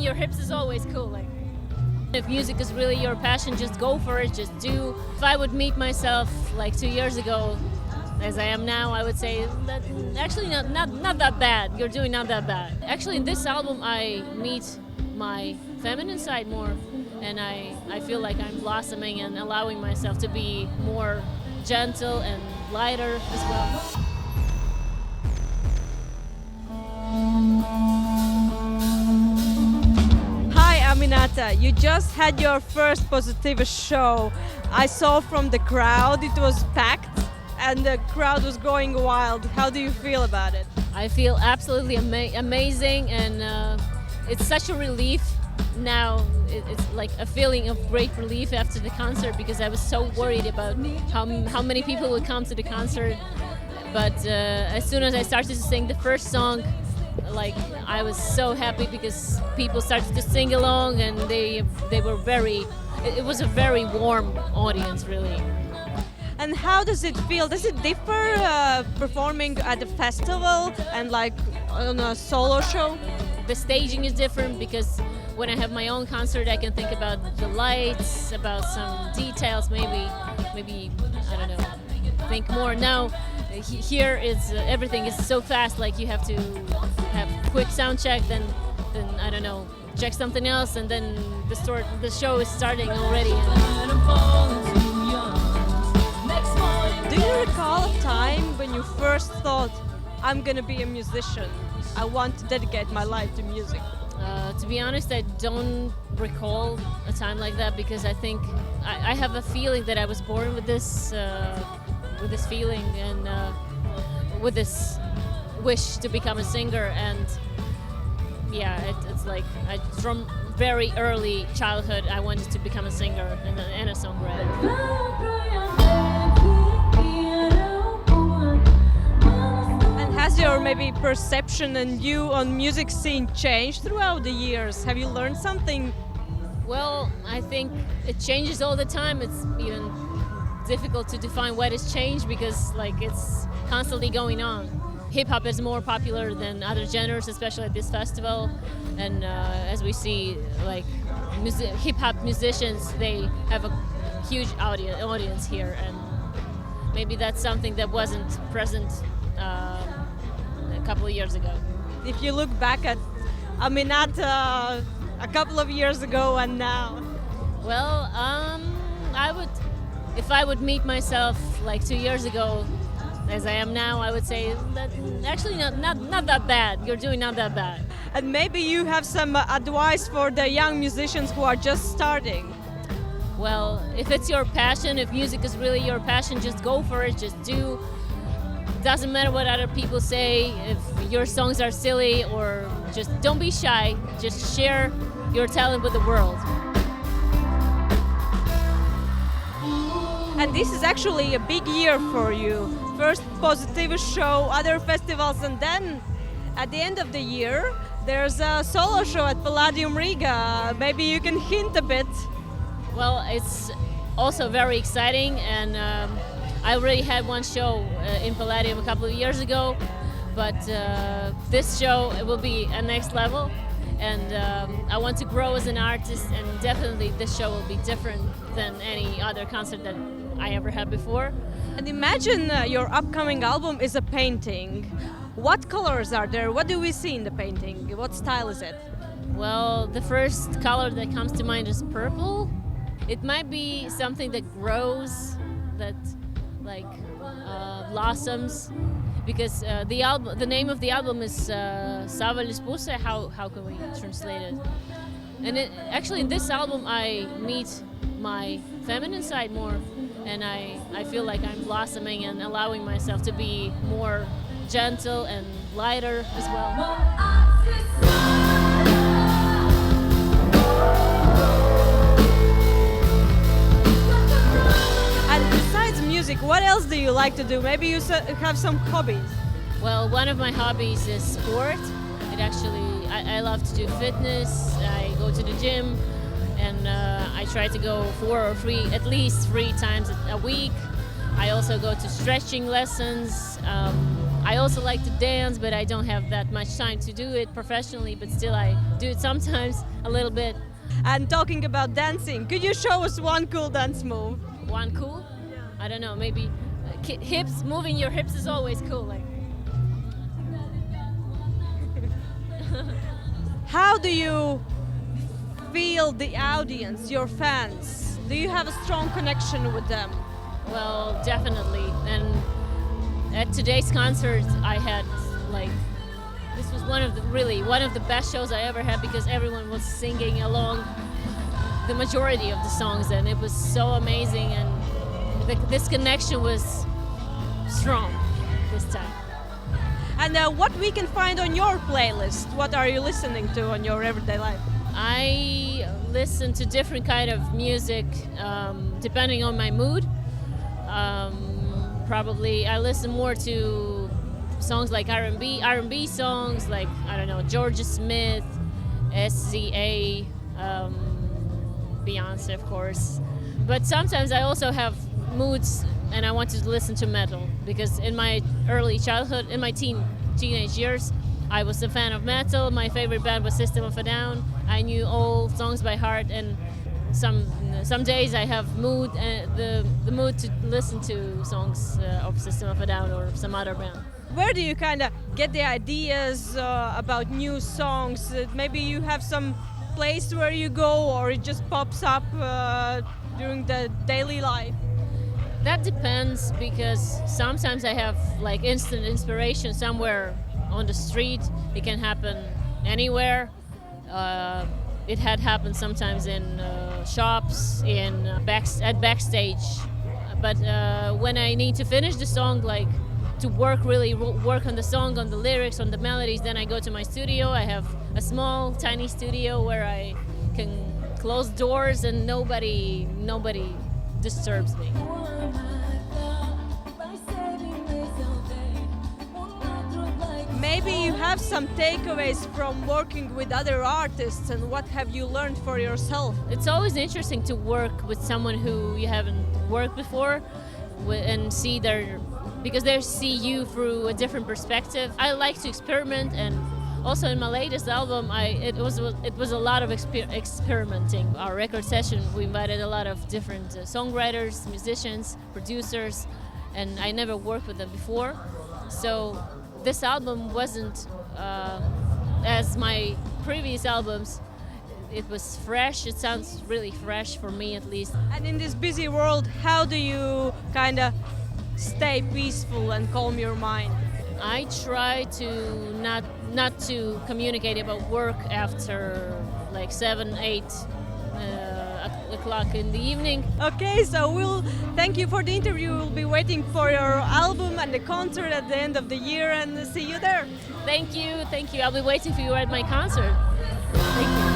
your hips is always cool. Like, if music is really your passion, just go for it, just do. If I would meet myself like 2 years ago, as I am now, I would say that actually not that bad. You're doing not that bad. Actually, in this album, I meet my feminine side more, and I feel like I'm blossoming and allowing myself to be more gentle and lighter as well. Hi Aminata, you just had your first Positivus show. I saw from the crowd it was packed and the crowd was going wild. How do you feel about it? I feel absolutely amazing, and it's such a relief now. It's like a feeling of great relief after the concert, because I was so worried about how many people would come to the concert. But as soon as I started to sing the first song, like, I was so happy because people started to sing along, and they were it was a very warm audience, really. And how does it feel? Does it differ performing at a festival and like on a solo show? The staging is different, because when I have my own concert, I can think about the lights, about some details, maybe I don't know, think more. Now here is everything is so fast. Like, you have to have quick sound check, then I don't know, check something else, and then the show is starting already. Do you recall a time when you first thought, I'm gonna be a musician, I want to dedicate my life to music? To be honest, I don't recall a time like that, because I think I have a feeling that I was born with this feeling and with this wish to become a singer. And yeah, it's like from very early childhood I wanted to become a singer and a songwriter. Has your maybe perception and view on music scene changed throughout the years? Have you learned something? Well, I think it changes all the time. It's even difficult to define what has changed, because like it's constantly going on. Hip-hop is more popular than other genres, especially at this festival. And as we see, like hip-hop musicians, they have a huge audience here, and maybe that's something that wasn't present a couple of years ago. If you look back at Aminata a couple of years ago and now? Well, if I would meet myself like 2 years ago, as I am now, I would say that actually not that bad. You're doing not that bad. And maybe you have some advice for the young musicians who are just starting. Well, if it's your passion, if music is really your passion, just go for it, just do. Doesn't matter what other people say, if your songs are silly, or just don't be shy, just share your talent with the world. And this is actually a big year for you. First Positivus show, other festivals, and then at the end of the year there's a solo show at Palladium Riga. Maybe you can hint a bit. Well, it's also very exciting, and I already had one show in Palladium a couple of years ago, but this show, it will be a next level, and I want to grow as an artist, and definitely this show will be different than any other concert that I ever had before. And imagine your upcoming album is a painting. What colors are there? What do we see in the painting? What style is it? Well, the first color that comes to mind is purple. It might be something that grows, that like blossoms, because the name of the album is Savvaļas, pusē. How can we translate it? And actually in this album I meet my feminine side more, and I feel like I'm blossoming and allowing myself to be more gentle and lighter as well. Music. What else do you like to do? Maybe you have some hobbies. Well, one of my hobbies is sport. I love to do fitness. I go to the gym, and I try to go at least three times a week. I also go to stretching lessons. I also like to dance, but I don't have that much time to do it professionally, but still I do it sometimes a little bit. And talking about dancing, could you show us one cool dance move? One cool? I don't know, maybe hips, moving your hips is always cool. Like. How do you feel the audience, your fans? Do you have a strong connection with them? Well, definitely. And at today's concert, I had this was one of the best shows I ever had because everyone was singing along the majority of the songs, and it was so amazing. And this connection was strong this time. And what we can find on your playlist? What are you listening to on your everyday life? I listen to different kind of music depending on my mood. Probably I listen more to songs like R&B songs, like, I don't know, Georgia Smith, SZA, Beyonce, of course. But sometimes I also have moods and I want to listen to metal because in my early childhood, in my teenage years, I was a fan of metal. My favorite band was System of a Down. I knew all songs by heart, and some days I have the mood to listen to songs of System of a Down or some other band. Where do you kind of get the ideas about new songs? Maybe you have some place where you go, or it just pops up during the daily life? That depends, because sometimes I have like instant inspiration somewhere on the street. It can happen anywhere. It had happened sometimes in shops, at backstage. But when I need to finish the song, like to work on the song, on the lyrics, on the melodies, then I go to my studio. I have a small, tiny studio where I can close doors and nobody disturbs me. Maybe you have some takeaways from working with other artists, and what have you learned for yourself? It's always interesting to work with someone who you haven't worked before and because they see you through a different perspective. I like to experiment, and also in my latest album, it was a lot of experimenting. Our record session, we invited a lot of different songwriters, musicians, producers, and I never worked with them before. So this album wasn't as my previous albums. It was fresh. It sounds really fresh for me, at least. And in this busy world, how do you kind of stay peaceful and calm your mind? I try to not to communicate about work after like 7-8 o'clock in the evening. Okay, so we'll thank you for the interview. We'll be waiting for your album and the concert at the end of the year, and see you there. Thank you. I'll be waiting for you at my concert. Thank you.